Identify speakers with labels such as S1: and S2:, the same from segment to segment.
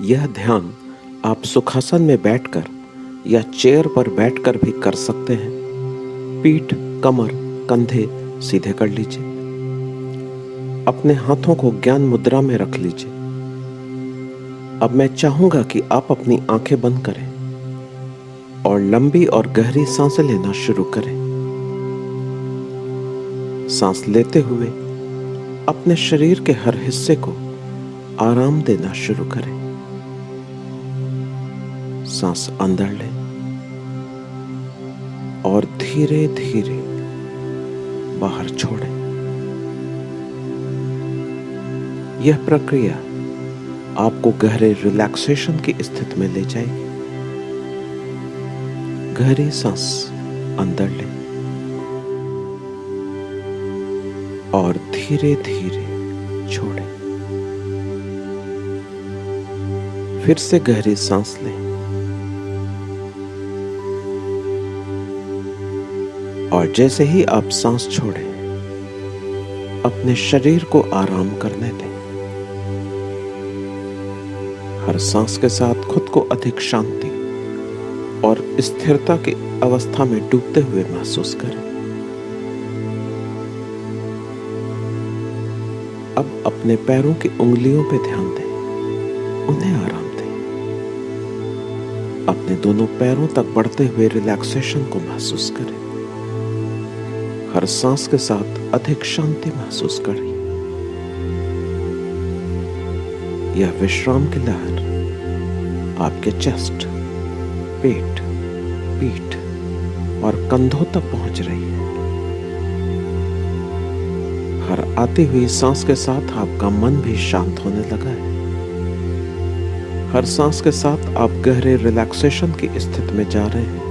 S1: यह ध्यान आप सुखासन में बैठकर या चेयर पर बैठकर भी कर सकते हैं। पीठ, कमर, कंधे सीधे कर लीजिए। अपने हाथों को ज्ञान मुद्रा में रख लीजिए। अब मैं चाहूंगा कि आप अपनी आंखें बंद करें और लंबी और गहरी सांसें लेना शुरू करें। सांस लेते हुए अपने शरीर के हर हिस्से को आराम देना शुरू करें। सांस अंदर लें और धीरे धीरे बाहर छोड़ें। यह प्रक्रिया आपको गहरे रिलैक्सेशन की स्थिति में ले जाएगी। गहरी सांस अंदर लें और धीरे धीरे छोड़ें। फिर से गहरी सांस लें और जैसे ही आप सांस छोड़ें, अपने शरीर को आराम करने दें। हर सांस के साथ खुद को अधिक शांति और स्थिरता की अवस्था में डूबते हुए महसूस करें। अब अपने पैरों की उंगलियों पर ध्यान दें, उन्हें आराम दें। अपने दोनों पैरों तक बढ़ते हुए रिलैक्सेशन को महसूस करें। हर सांस के साथ अधिक शांति महसूस करें। यह विश्राम की लहर आपके चेस्ट, पेट, पीठ और कंधों तक पहुंच रही है। हर आती हुई सांस के साथ आपका मन भी शांत होने लगा है। हर सांस के साथ आप गहरे रिलैक्सेशन की स्थिति में जा रहे हैं।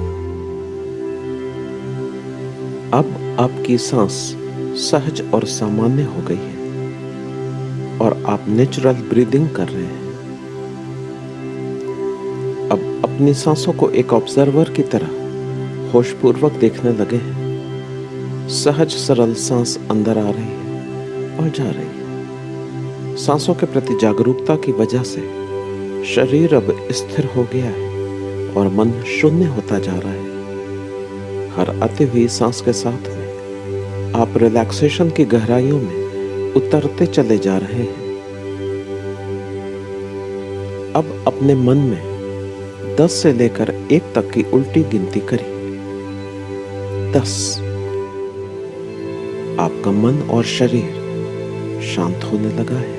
S1: अब आपकी सांस सहज और सामान्य हो गई है और आप नेचुरल ब्रीदिंग कर रहे हैं। अब अपनी सांसों को एक ऑब्जर्वर की तरह होशपूर्वक देखने लगे हैं। सहज सरल सांस अंदर आ रही है और जा रही है। सांसों के प्रति जागरूकता की वजह से शरीर अब स्थिर हो गया है और मन शून्य होता जा रहा है। हर आती हुई सांस के साथ में आप रिलैक्सेशन की गहराइयों में उतरते चले जा रहे हैं। अब अपने मन में 10 से लेकर 1 तक की उल्टी गिनती करिए। 10, आपका मन और शरीर शांत होने लगा है।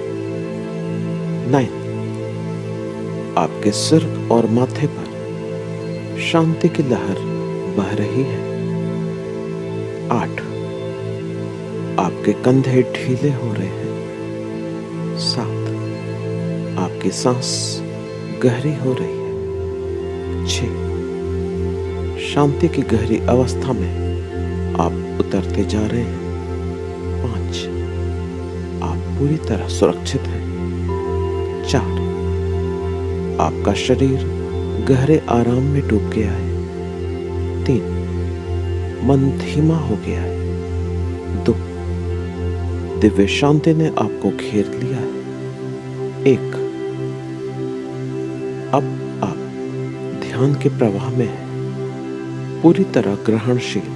S1: 9, आपके सिर और माथे पर शांति की लहर बह रही है। 8, आपके कंधे ढीले हो रहे हैं। 7, आपकी सांस गहरी हो रही है। 6, शांति की गहरी अवस्था में आप उतरते जा रहे हैं। 5, आप पूरी तरह सुरक्षित हैं। 4, आपका शरीर गहरे आराम में डूब गया है। 3, मन धीमा हो गया है। 2, दिव्य शांति ने आपको घेर लिया है। 1, अब आप ध्यान के प्रवाह में हैं, पूरी तरह ग्रहणशील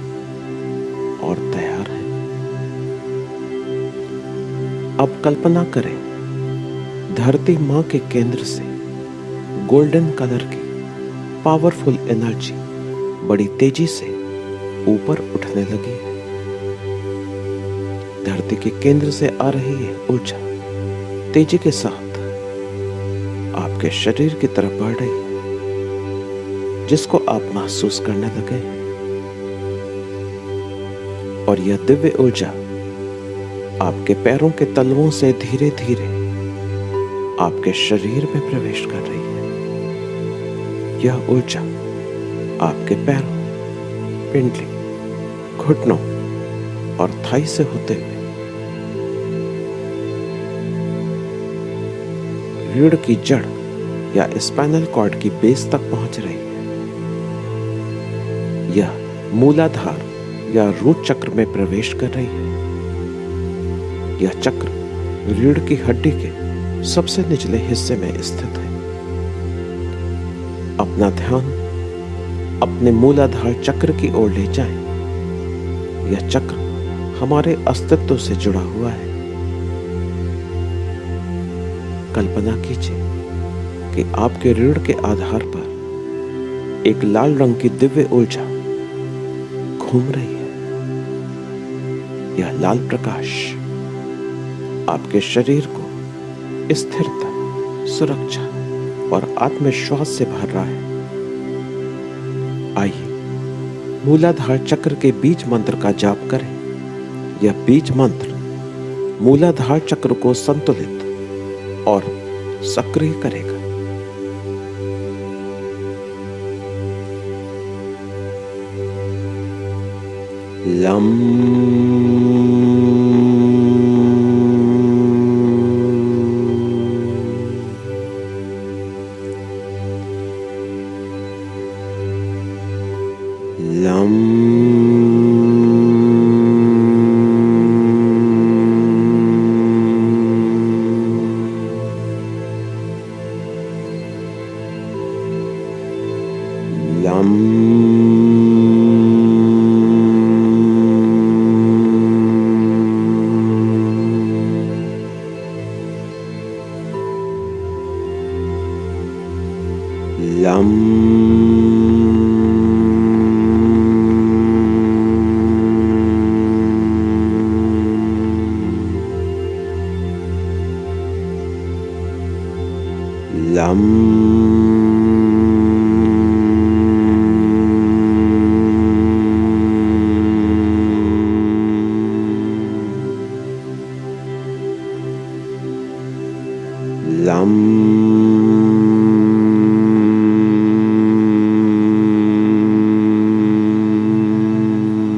S1: और तैयार हैं। अब कल्पना करें, धरती मां के केंद्र से गोल्डन कलर की पावरफुल एनर्जी बड़ी तेजी से ऊपर उठने लगी है। धरती के केंद्र से आ रही है ऊर्जा तेजी के साथ आपके शरीर की तरफ बढ़ रही है, जिसको आप महसूस करने लगे हैं। और यह दिव्य ऊर्जा आपके पैरों के तलवों से धीरे धीरे आपके शरीर में प्रवेश कर रही है। यह ऊर्जा आपके पैरों, पिंडली, घुटनों और थाई से होते हुए रीढ़ की जड़ या स्पाइनल कॉर्ड की बेस तक पहुंच रही है। यह मूलाधार या रूट चक्र में प्रवेश कर रही है। यह चक्र रीढ़ की हड्डी के सबसे निचले हिस्से में स्थित है। अपना ध्यान अपने मूलाधार चक्र की ओर ले जाएं। यह चक्र हमारे अस्तित्व से जुड़ा हुआ है। कल्पना कीजिए कि आपके रीढ़ के आधार पर एक लाल रंग की दिव्य ऊर्जा घूम रही है। यह लाल प्रकाश आपके शरीर को स्थिरता, सुरक्षा और आत्मविश्वास से भर रहा है। आइए मूलाधार चक्र के बीज मंत्र का जाप करें। यह बीज मंत्र मूलाधार चक्र को संतुलित और सक्रिय करेगा। Lump lump lump lump lump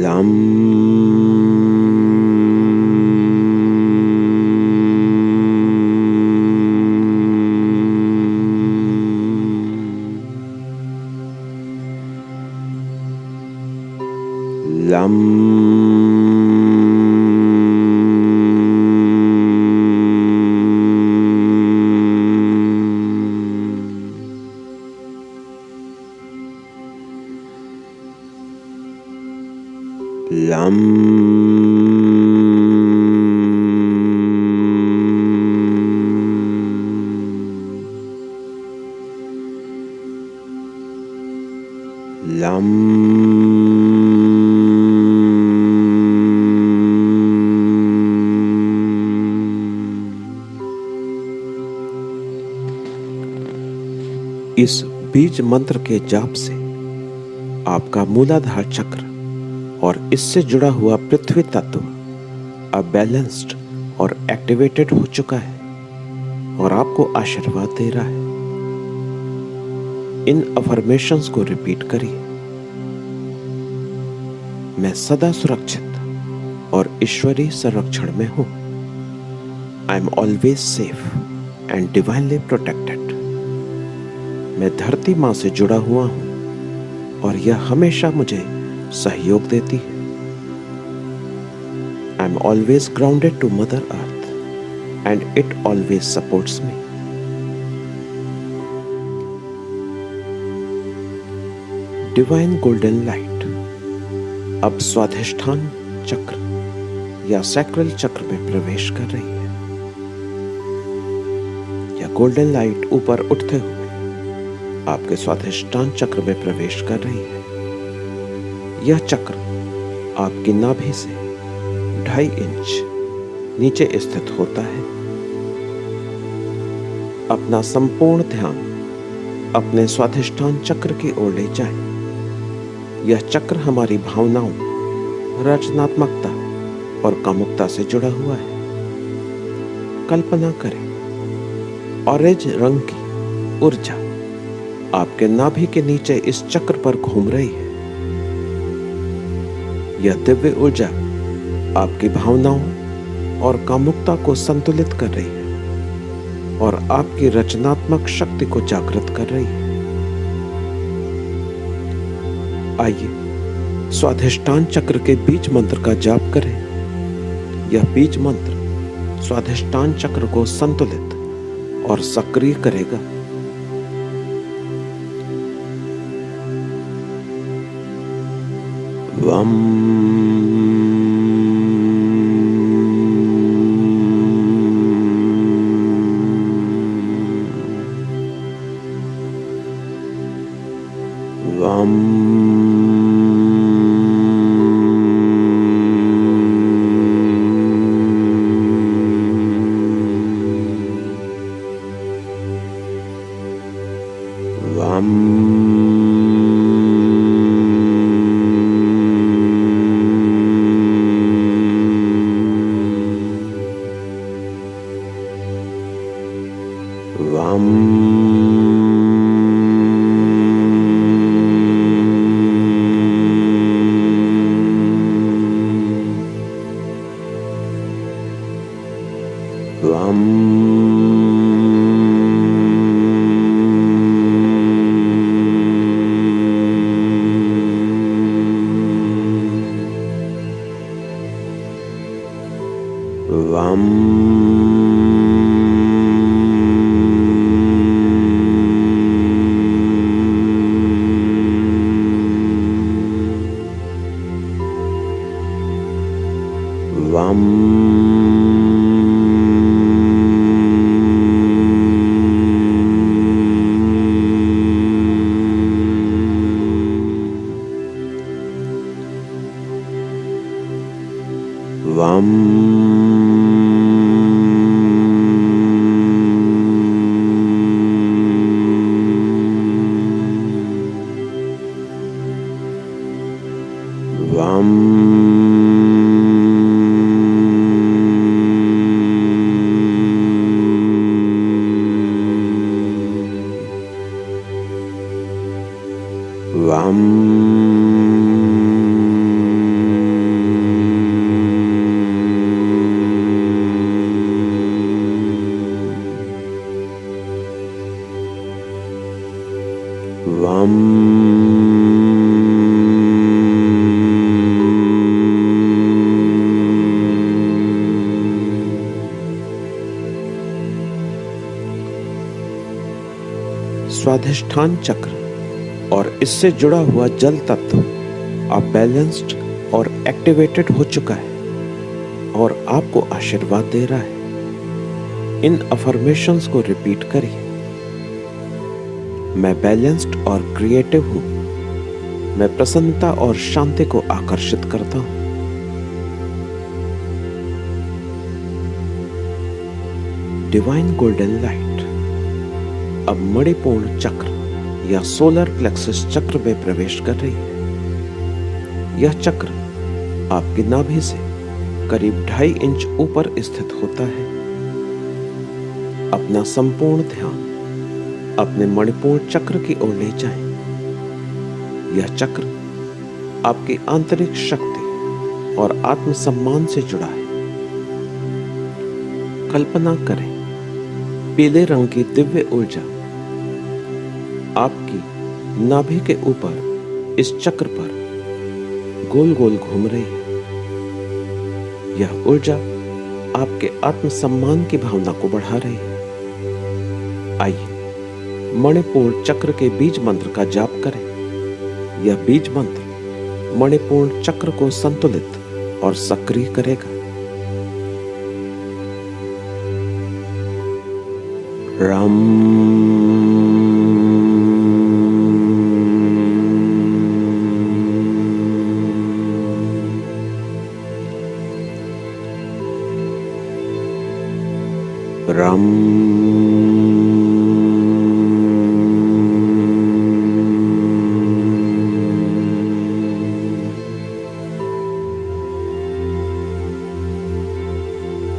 S1: lump lump lump lump lump इस बीज मंत्र के जाप से आपका मूलाधार चक्र और इससे जुड़ा हुआ पृथ्वी तत्व अब बैलेंस्ड और एक्टिवेटेड हो चुका है और आपको आशीर्वाद दे रहा है। इन अफर्मेशंस को रिपीट करिए। मैं सदा सुरक्षित और ईश्वरीय संरक्षण में हूं। आई am always safe and divinely protected. मैं धरती मां से जुड़ा हुआ हूं और यह हमेशा मुझे सहयोग देती है। I am always grounded to mother earth and it always supports me. Divine golden light अब स्वाधिष्ठान चक्र या सैक्रल चक्र में प्रवेश कर रही है। यह गोल्डन लाइट ऊपर उठते हुए आपके स्वाधिष्ठान चक्र में प्रवेश कर रही है। यह चक्र आपकी नाभि से 2.5 इंच नीचे स्थित होता है। अपना संपूर्ण ध्यान अपने स्वाधिष्ठान चक्र की ओर ले जाएं। यह चक्र हमारी भावनाओं, रचनात्मकता और कामुकता से जुड़ा हुआ है। कल्पना करें, ऑरेंज रंग की ऊर्जा आपके नाभि के नीचे इस चक्र पर घूम रही है। यह दिव्य ऊर्जा आपकी भावनाओं और कामुकता को संतुलित कर रही है। और आपकी रचनात्मक शक्ति को जागृत कर रही है। आइए स्वाधिष्ठान चक्र के बीज मंत्र का जाप करें। यह बीज मंत्र स्वाधिष्ठान चक्र को संतुलित और सक्रिय करेगा। वम वम स्वाधिष्ठान चक्र और इससे जुड़ा हुआ जल तत्व अब बैलेंस्ड और एक्टिवेटेड हो चुका है और आपको आशीर्वाद दे रहा है। इन अफर्मेशंस को रिपीट करिए। मैं बैलेंस्ड और क्रिएटिव हूं। मैं प्रसन्नता और शांति को आकर्षित करता हूं। डिवाइन गोल्डन लाइट अब मणिपूर्ण चक्र या सोलर प्लेक्सस चक्र में प्रवेश कर रही है। यह चक्र आपकी नाभि से करीब 2.5 इंच ऊपर स्थित होता है। अपना संपूर्ण ध्यान अपने मणिपूर्ण चक्र की ओर ले जाएं। यह चक्र आपकी आंतरिक शक्ति और आत्मसम्मान से जुड़ा है। कल्पना करें, पीले रंग की दिव्य ऊर्जा आपकी नाभि के ऊपर इस चक्र पर गोल गोल घूम रही है। यह ऊर्जा आपके आत्मसम्मान की भावना को बढ़ा रही है। आइए मणिपूर्ण चक्र के बीज मंत्र का जाप करें। यह बीज मंत्र मणिपूर्ण चक्र को संतुलित और सक्रिय करेगा। रम रम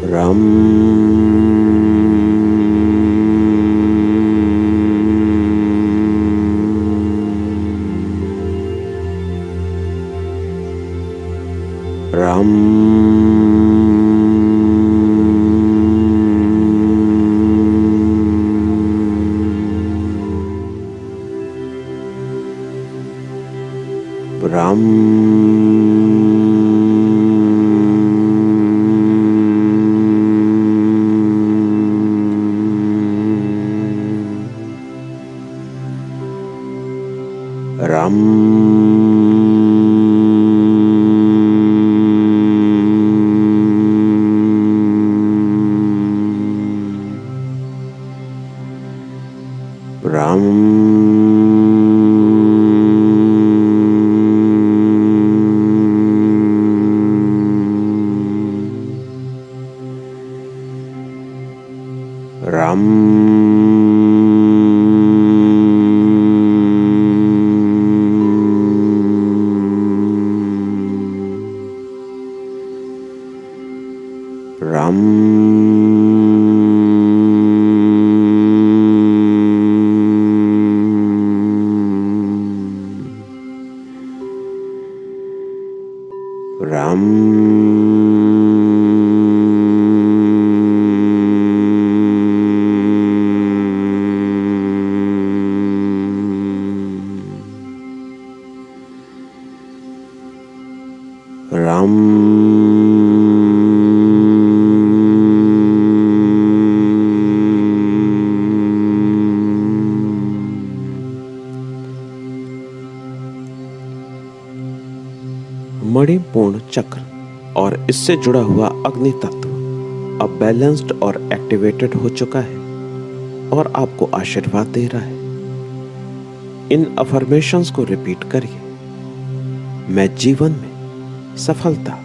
S1: रम राम राम राम राम राम राम राम मणिपूर्ण चक्र और इससे जुड़ा हुआ अग्नि तत्व अब बैलेंस्ड और एक्टिवेटेड हो चुका है और आपको आशीर्वाद दे रहा है। इन अफर्मेशंस को रिपीट करिए। मैं जीवन में सफलता,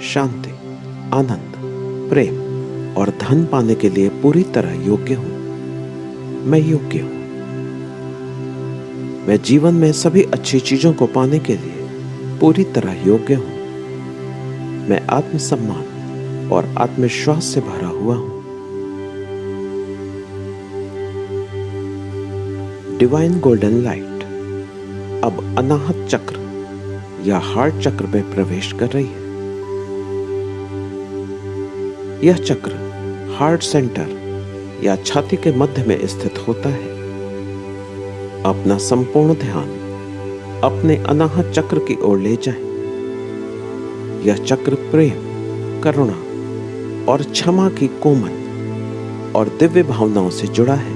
S1: शांति, आनंद, प्रेम और धन पाने के लिए पूरी तरह योग्य हूं। मैं योग्य हूं। मैं जीवन में सभी अच्छी चीजों को पाने के लिए पूरी तरह योग्य हूं। मैं आत्मसम्मान और आत्मविश्वास से भरा हुआ हूं। डिवाइन गोल्डन लाइट अब अनाहत चक्र या हार्ट चक्र में प्रवेश कर रही है। यह चक्र हार्ट सेंटर या छाती के मध्य में स्थित होता है। अपना संपूर्ण ध्यान अपने अनाहत चक्र की ओर ले जाएं। यह चक्र प्रेम, करुणा और क्षमा की कोमल और दिव्य भावनाओं से जुड़ा है।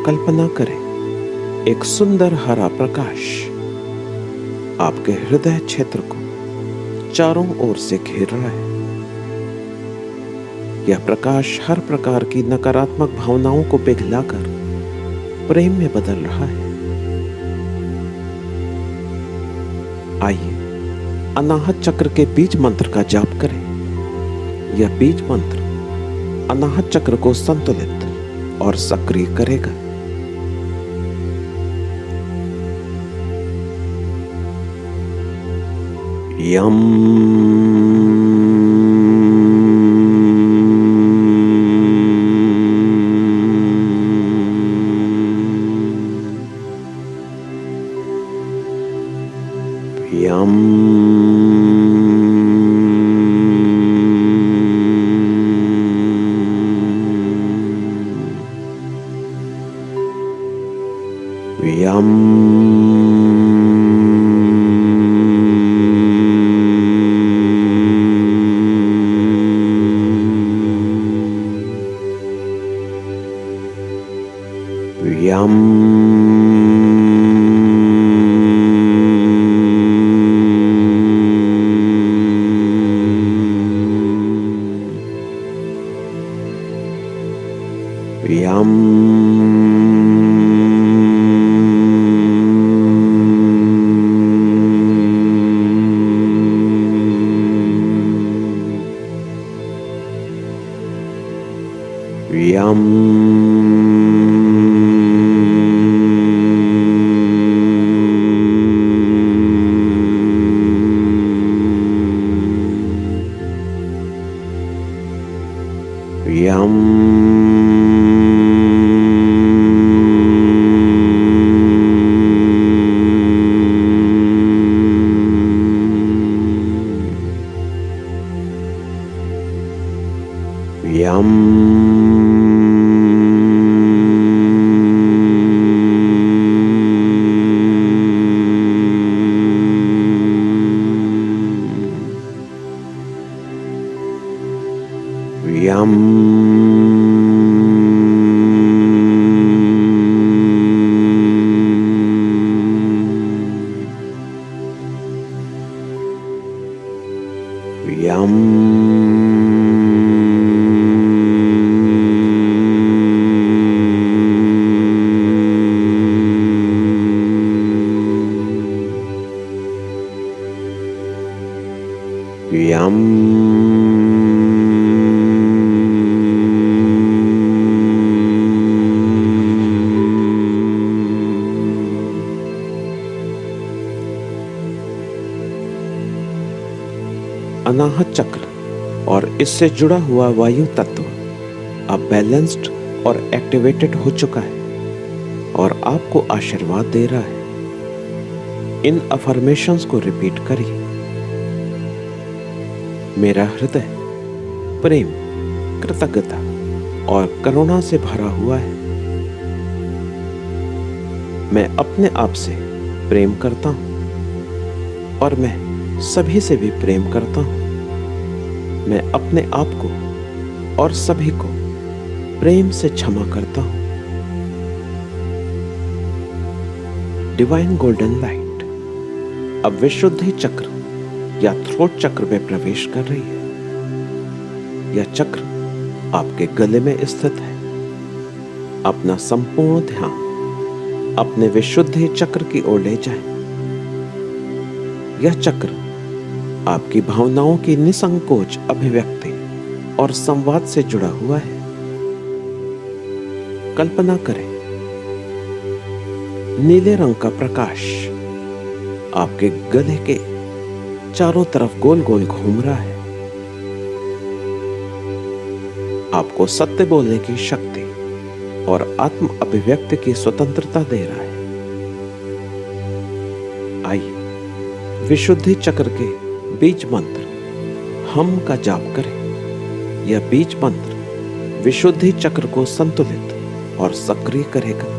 S1: कल्पना करें, एक सुंदर हरा प्रकाश आपके हृदय क्षेत्र को चारों ओर से घेर रहा है। यह प्रकाश हर प्रकार की नकारात्मक भावनाओं को पिघलाकर प्रेम में बदल रहा है। आइए अनाहत चक्र के बीज मंत्र का जाप करें। यह बीज मंत्र अनाहत चक्र को संतुलित और सक्रिय करेगा। यम यम यम यम यम यम यम यम अनाहत चक्र और इससे जुड़ा हुआ वायु तत्व अब बैलेंस्ड और एक्टिवेटेड हो चुका है और आपको आशीर्वाद दे रहा है। इन अफर्मेशंस को रिपीट करिए। मेरा हृदय प्रेम, कृतज्ञता और करुणा से भरा हुआ है। मैं अपने आप से प्रेम करता हूं और मैं सभी से भी प्रेम करता हूं। मैं अपने आप को और सभी को प्रेम से क्षमा करता हूं। डिवाइन गोल्डन लाइट अब विशुद्धि चक्र या थ्रोट चक्र में प्रवेश कर रही है। यह चक्र आपके गले में स्थित है। अपना संपूर्ण ध्यान अपने विशुद्धि चक्र की ओर ले जाएं। यह चक्र आपकी भावनाओं की निसंकोच अभिव्यक्ति और संवाद से जुड़ा हुआ है। कल्पना करें, नीले रंग का प्रकाश आपके गले के चारों तरफ गोल गोल घूम रहा है। आपको सत्य बोलने की शक्ति और आत्म अभिव्यक्ति की स्वतंत्रता दे रहा है। आइए विशुद्धि चक्र के बीज मंत्र हम का जाप करें। यह बीज मंत्र विशुद्धि चक्र को संतुलित और सक्रिय करेगा।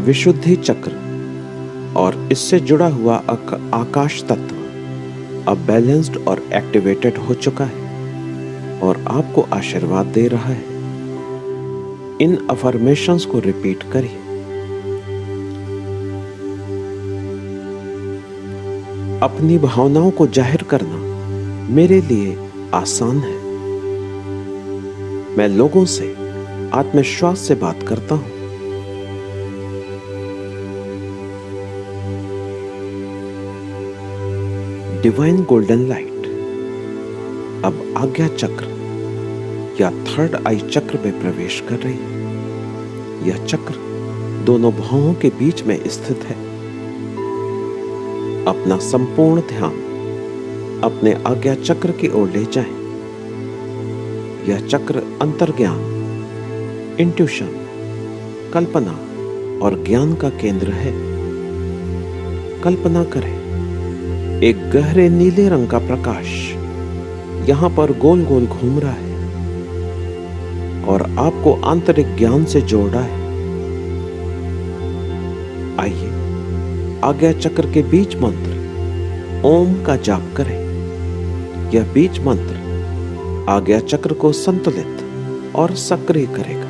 S1: विशुद्धि चक्र और इससे जुड़ा हुआ आकाश तत्व अब बैलेंस्ड और एक्टिवेटेड हो चुका है और आपको आशीर्वाद दे रहा है। इन अफर्मेशंस को रिपीट करिए। अपनी भावनाओं को जाहिर करना मेरे लिए आसान है। मैं लोगों से आत्मविश्वास से बात करता हूं। डिवाइन गोल्डन लाइट अब आज्ञा चक्र या थर्ड आई चक्र में प्रवेश कर रही है। यह चक्र दोनों भौहों के बीच में स्थित है। अपना संपूर्ण ध्यान अपने आज्ञा चक्र की ओर ले जाएं। यह चक्र अंतर्ज्ञान, इंट्यूशन, कल्पना और ज्ञान का केंद्र है। कल्पना करें, एक गहरे नीले रंग का प्रकाश यहां पर गोल गोल घूम रहा है और आपको आंतरिक ज्ञान से जोड़ रहा है। आइए आज्ञा चक्र के बीज मंत्र ओम का जाप करें। यह बीज मंत्र आज्ञा चक्र को संतुलित और सक्रिय करेगा।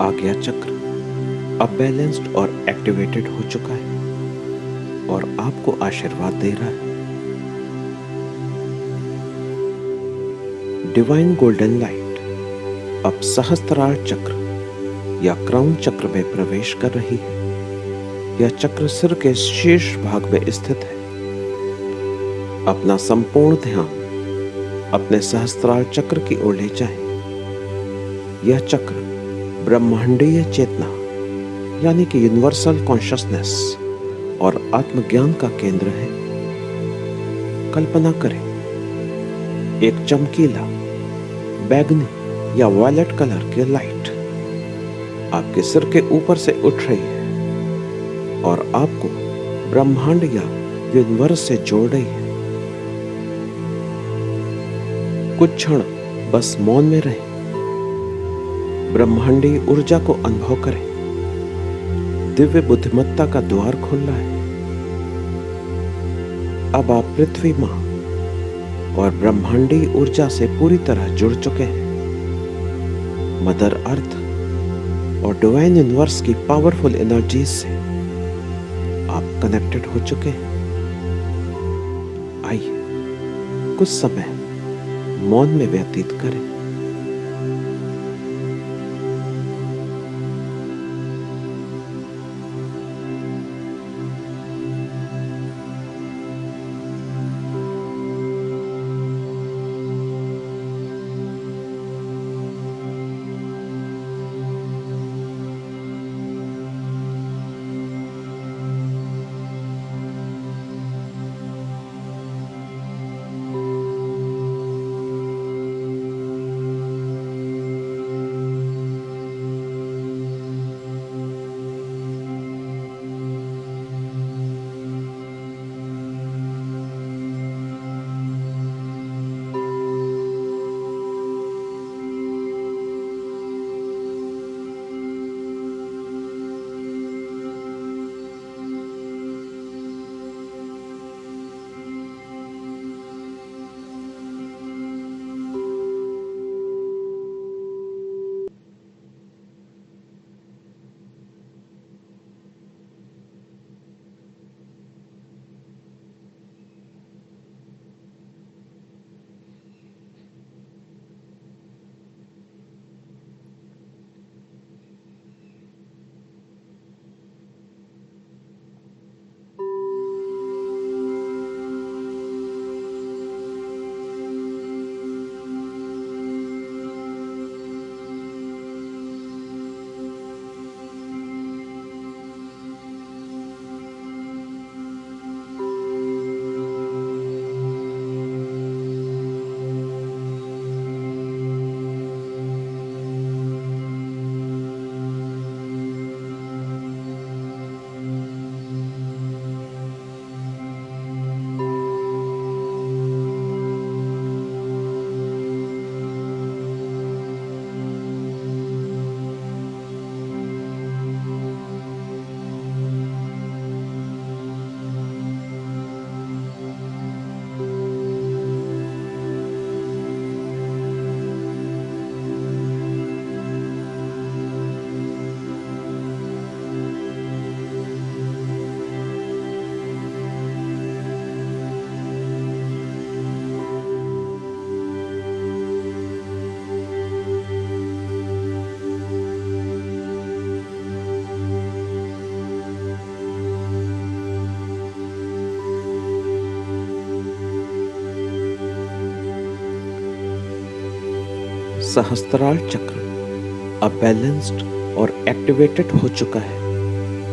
S1: आज्ञा चक्र अब बैलेंस्ड और एक्टिवेटेड हो चुका है और आपको आशीर्वाद दे रहा है। डिवाइन गोल्डन लाइट अब सहस्त्रार चक्र या क्राउन चक्र में प्रवेश कर रही है। यह चक्र सिर के शीर्ष भाग में स्थित है। अपना संपूर्ण ध्यान अपने सहस्त्रार चक्र की ओर ले जाएं। यह चक्र ब्रह्मांडीय चेतना यानी कि यूनिवर्सल कॉन्शसनेस और आत्मज्ञान का केंद्र है। कल्पना करें, एक चमकीला बैगनी या वायलेट कलर की लाइट आपके सिर के ऊपर से उठ रही है और आपको ब्रह्मांड या यूनिवर्स से जोड़ रही है। कुछ क्षण बस मौन में रहें, ब्रह्मांडी ऊर्जा को अनुभव करें। दिव्य बुद्धिमत्ता का द्वार खुल रहा है। अब आप पृथ्वी मां और ब्रह्मांडी ऊर्जा से पूरी तरह जुड़ चुके हैं। मदर अर्थ और डिवाइन यूनिवर्स की पावरफुल एनर्जीज से आप कनेक्टेड हो चुके हैं। आइए कुछ समय मौन में व्यतीत करें। सहस्त्रार चक्र अब बैलेंस्ड और एक्टिवेटेड हो चुका है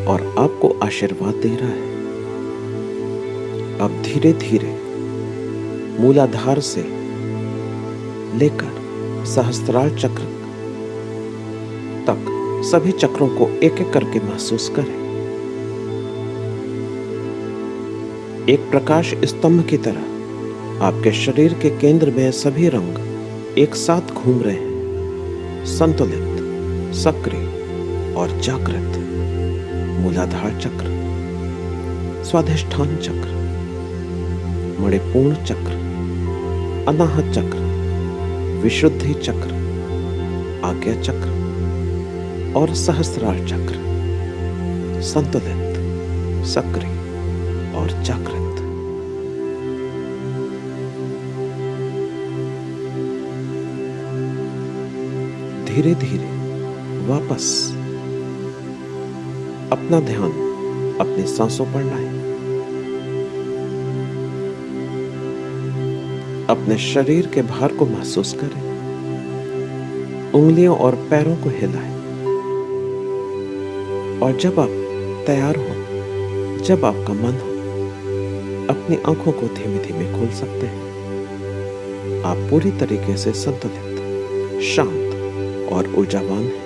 S1: और आपको आशीर्वाद दे रहा है। अब धीरे धीरे मूलाधार से लेकर सहस्त्रार चक्र तक सभी चक्रों को एक एक करके महसूस करें। एक प्रकाश स्तंभ की तरह आपके शरीर के केंद्र में सभी रंग एक साथ घूम रहे हैं, संतुलित, सक्रिय और जागृत। मूलाधार चक्र, स्वाधिष्ठान चक्र, मणिपूर्ण चक्र, अनाहत चक्र, विशुद्धि चक्र, आज्ञा चक्र और सहस्त्रार चक्र, संतुलित, सक्रिय और जागृत। धीरे धीरे वापस अपना ध्यान अपनी सांसों पर लाएं। अपने शरीर के भार को महसूस करें। उंगलियों और पैरों को हिलाएं। और जब आप तैयार हो, जब आपका मन हो, अपनी आंखों को धीमे धीमे खोल सकते हैं। आप पूरी तरीके से संतुलित, शांत और ऊर्जावान हैं।